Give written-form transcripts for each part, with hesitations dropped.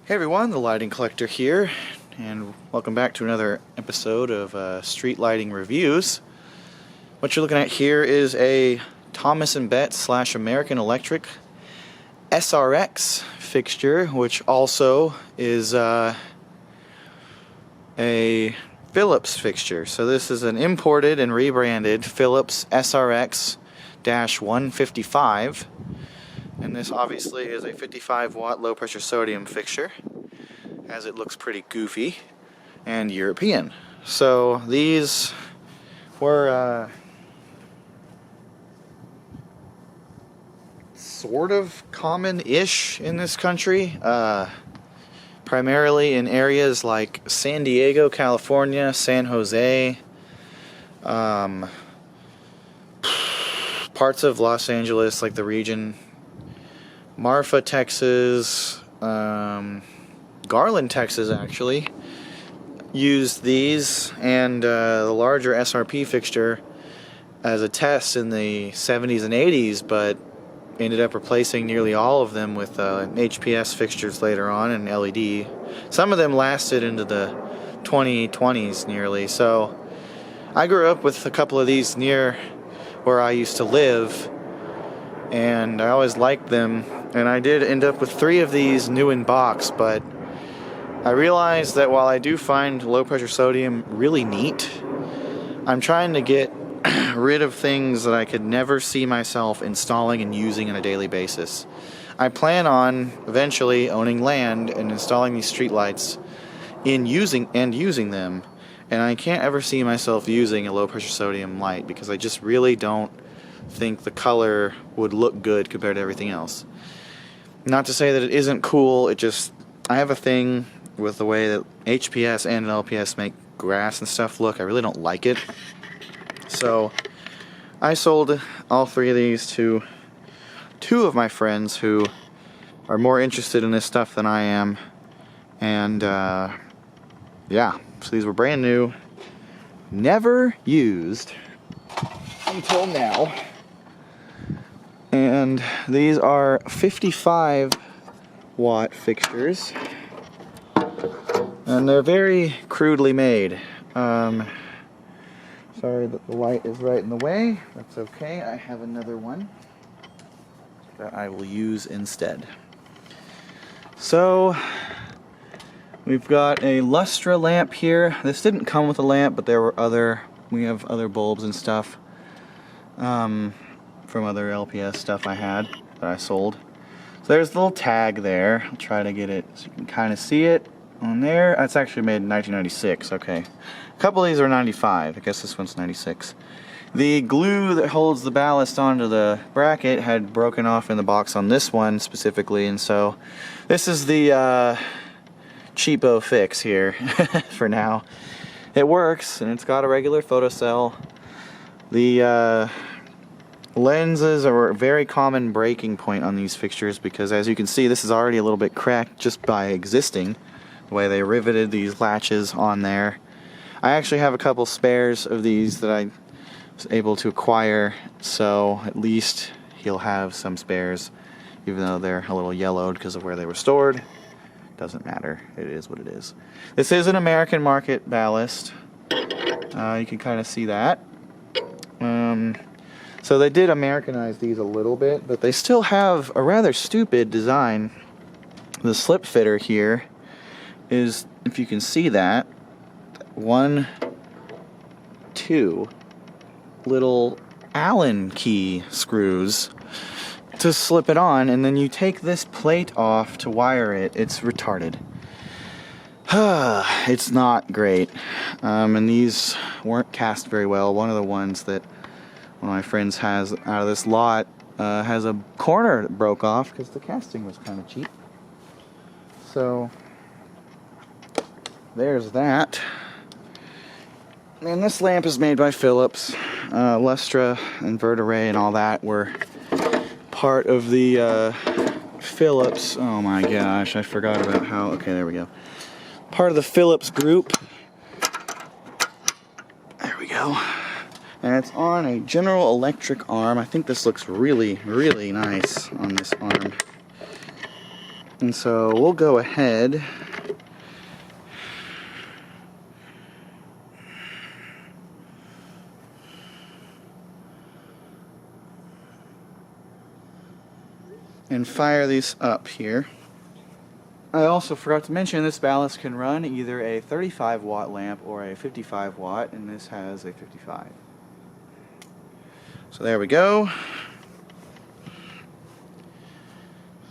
Hey everyone, the Lighting Collector here, and welcome back to another episode of Street Lighting Reviews. What you're looking at here is a Thomas & Betts / American Electric SRX fixture, which also is a Philips fixture. So this is an imported and rebranded Philips SRX 155. And this obviously is a 55 watt low pressure sodium fixture, as it looks pretty goofy and European. So these were sort of common-ish in this country, primarily in areas like San Diego, California, San Jose, parts of Los Angeles, like the region, Marfa, Texas, Garland, Texas, actually, used these and the larger SRP fixture as a test in the 70s and 80s, but ended up replacing nearly all of them with HPS fixtures later on and LED. Some of them lasted into the 2020s nearly, so I grew up with a couple of these near where I used to live, and I always liked them, and I did end up with 3 of these new in box, but I realized that while I do find low pressure sodium really neat, I'm trying to get rid of things that I could never see myself installing and using on a daily basis. I plan on eventually owning land and installing these streetlights using them, and I can't ever see myself using a low pressure sodium light because I just really don't think the color would look good compared to everything else. Not to say that it isn't cool, I have a thing with the way that HPS and LPS make grass and stuff look. I really don't like it. So I sold all 3 of these to 2 of my friends who are more interested in this stuff than I am, and yeah, so these were brand new, never used until now. And these are 55 watt fixtures, and they're very crudely made. Sorry that the light is right in the way. That's okay, I have another one that I will use instead. So we've got a Lustra lamp here. This didn't come with a lamp, but we have other bulbs and stuff from other LPS stuff I had that I sold. So there's the little tag there. I'll try to get it so you can kind of see it on there. That's actually made in 1996. Okay, a couple of these are 95. I guess this one's 96. The glue that holds the ballast onto the bracket had broken off in the box on this one specifically, and so this is the cheapo fix here for now. It works, and it's got a regular photocell. The lenses are a very common breaking point on these fixtures because, as you can see, this is already a little bit cracked just by existing, the way they riveted these latches on there. I actually have a couple spares of these that I was able to acquire, so at least he'll have some spares, even though they're a little yellowed because of where they were stored. Doesn't matter, it is what it is. This is an American market ballast. You can kind of see that. So they did Americanize these a little bit, but they still have a rather stupid design. The slip fitter here is, if you can see that, 1, 2 little Allen key screws to slip it on, and then you take this plate off to wire it. It's retarded. It's not great. And these weren't cast very well. One of the ones that one of my friends has out of this lot has a corner that broke off because the casting was kind of cheap. So there's that. And this lamp is made by Philips. Lustra and Vertiray and all that were part of the Philips. Oh my gosh, I forgot about how. Okay, there we go. Part of the Philips group. There we go. And it's on a General Electric arm. I think this looks really, really nice on this arm. And so we'll go ahead and fire these up here. I also forgot to mention this ballast can run either a 35 watt lamp or a 55 watt, and this has a 55. So there we go.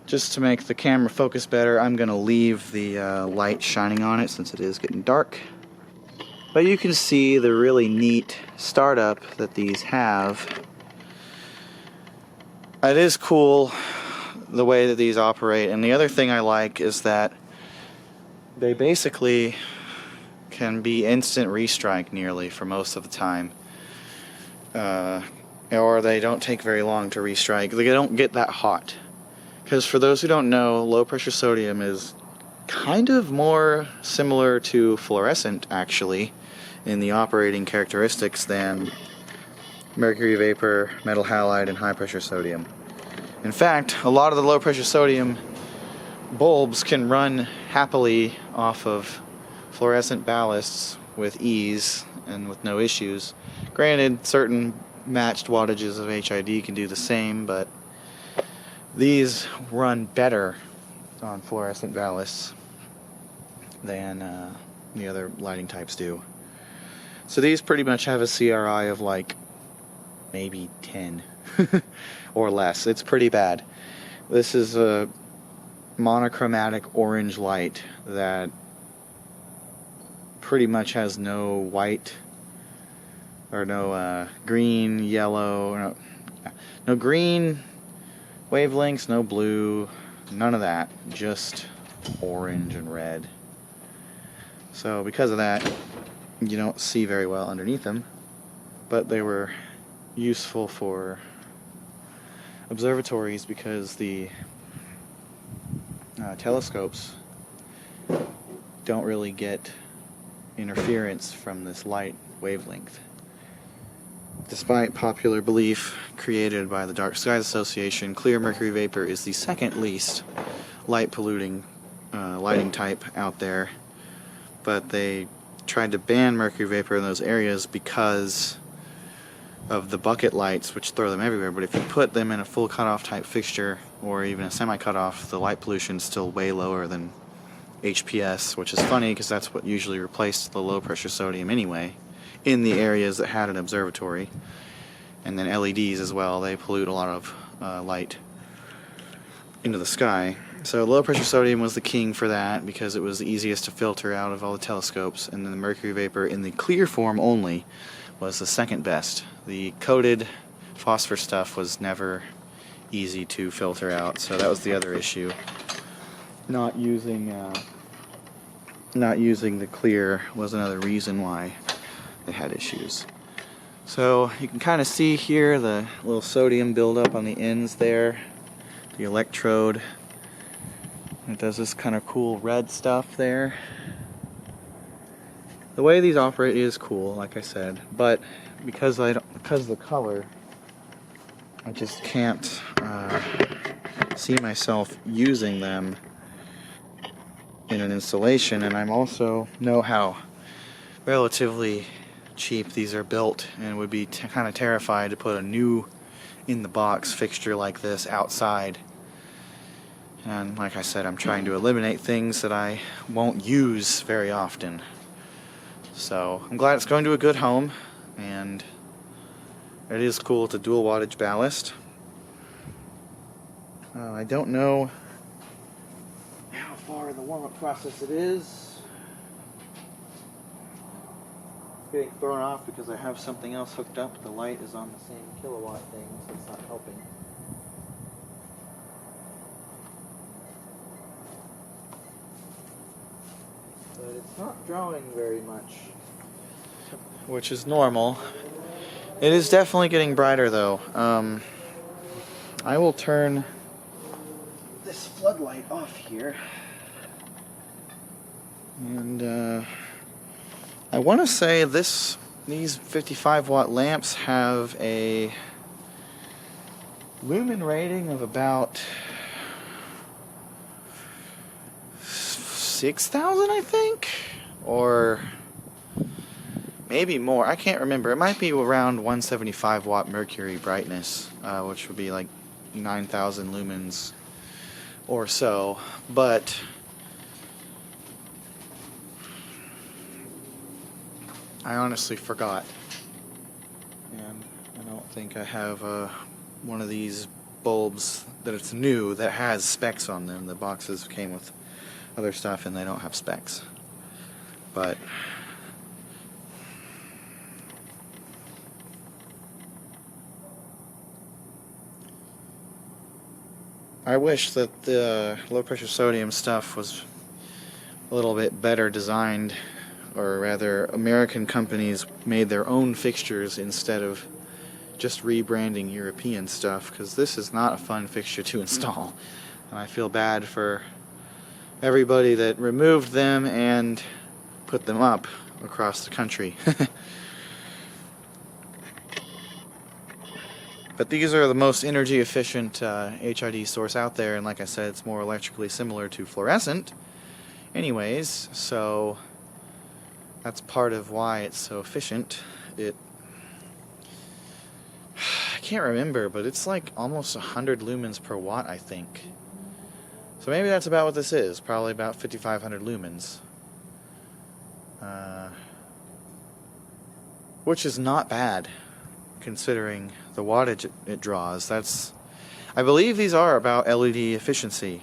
Just to make the camera focus better, I'm going to leave the light shining on it since it is getting dark. But you can see the really neat startup that these have. It is cool the way that these operate, and the other thing I like is that they basically can be instant restrike nearly for most of the time, or they don't take very long to restrike. They don't get that hot, because for those who don't know, low pressure sodium is kind of more similar to fluorescent actually in the operating characteristics than mercury vapor, metal halide, and high pressure sodium. In fact, a lot of the low pressure sodium bulbs can run happily off of fluorescent ballasts with ease and with no issues. Granted, certain matched wattages of HID can do the same, but these run better on fluorescent ballasts than the other lighting types do. So these pretty much have a CRI of like maybe 10 or less. It's pretty bad. This is a monochromatic orange light that pretty much has no white or no green, yellow, no green wavelengths, no blue, none of that, just orange and red. So because of that, you don't see very well underneath them, but they were useful for observatories because the telescopes don't really get interference from this light wavelength. Despite popular belief created by the Dark Skies Association, clear mercury vapor is the second least light polluting lighting type out there, but they tried to ban mercury vapor in those areas because of the bucket lights, which throw them everywhere. But if you put them in a full cutoff type fixture or even a semi cutoff, the light pollution is still way lower than HPS, which is funny because that's what usually replaced the low pressure sodium anyway in the areas that had an observatory. And then LEDs as well, they pollute a lot of light into the sky. So low pressure sodium was the king for that because it was the easiest to filter out of all the telescopes, and then the mercury vapor in the clear form only was the second best. The coated phosphor stuff was never easy to filter out, so that was the other issue. Not using the clear was another reason why they had issues. So you can kind of see here the little sodium buildup on the ends there, the electrode. It does this kind of cool red stuff there. The way these operate is cool, like I said, but because of the color, I just can't see myself using them in an installation. And I'm also know how relatively cheap these are built, and would be kind of terrified to put a new in the box fixture like this outside. And like I said, I'm trying to eliminate things that I won't use very often. So I'm glad it's going to a good home, and it is cool. It's a dual wattage ballast. I don't know how far in the warm-up process it is. It's getting thrown off because I have something else hooked up. The light is on the same kilowatt thing, so it's not helping. But it's not drawing very much, which is normal. It is definitely getting brighter though. I will turn this floodlight off here, and I want to say these 55 watt lamps have a lumen rating of about 6,000, I think, or maybe more. I can't remember. It might be around 175 watt mercury brightness, which would be like 9,000 lumens or so. But I honestly forgot, and I don't think I have one of these bulbs that it's new that has specs on them. The boxes came with other stuff and they don't have specs. But I wish that the low pressure sodium stuff was a little bit better designed, or rather American companies made their own fixtures instead of just rebranding European stuff, because this is not a fun fixture to install, and I feel bad for everybody that removed them and put them up across the country. But these are the most energy efficient HID source out there, and like I said, it's more electrically similar to fluorescent anyways, so that's part of why it's so efficient. I can't remember, but it's like almost 100 lumens per watt, I think. So maybe that's about what this is, probably about 5,500 lumens. Which is not bad, considering the wattage it draws. I believe these are about LED efficiency.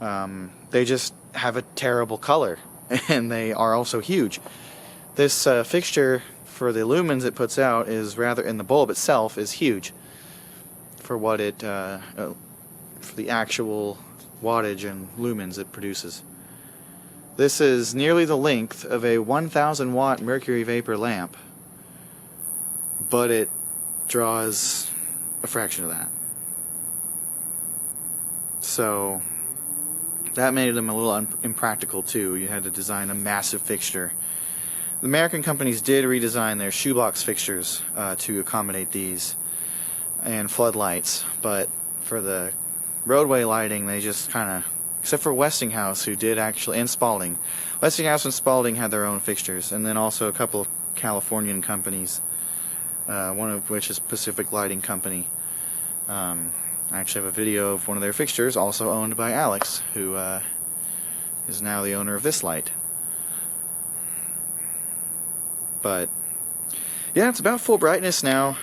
They just have a terrible color, and they are also huge. This fixture, for the lumens it puts out, is rather, in the bulb itself, is huge for what it, for the actual wattage and lumens it produces. This is nearly the length of a 1,000 watt mercury vapor lamp, but it draws a fraction of that. So that made them a little impractical too. You had to design a massive fixture. The American companies did redesign their shoebox fixtures to accommodate these and floodlights, but for the roadway lighting they just kind of, except for Westinghouse, who did actually, and Spalding. Westinghouse and Spalding had their own fixtures, and then also a couple of Californian companies, one of which is Pacific Lighting Company. I actually have a video of one of their fixtures, also owned by Alex, who is now the owner of this light. But yeah, it's about full brightness now.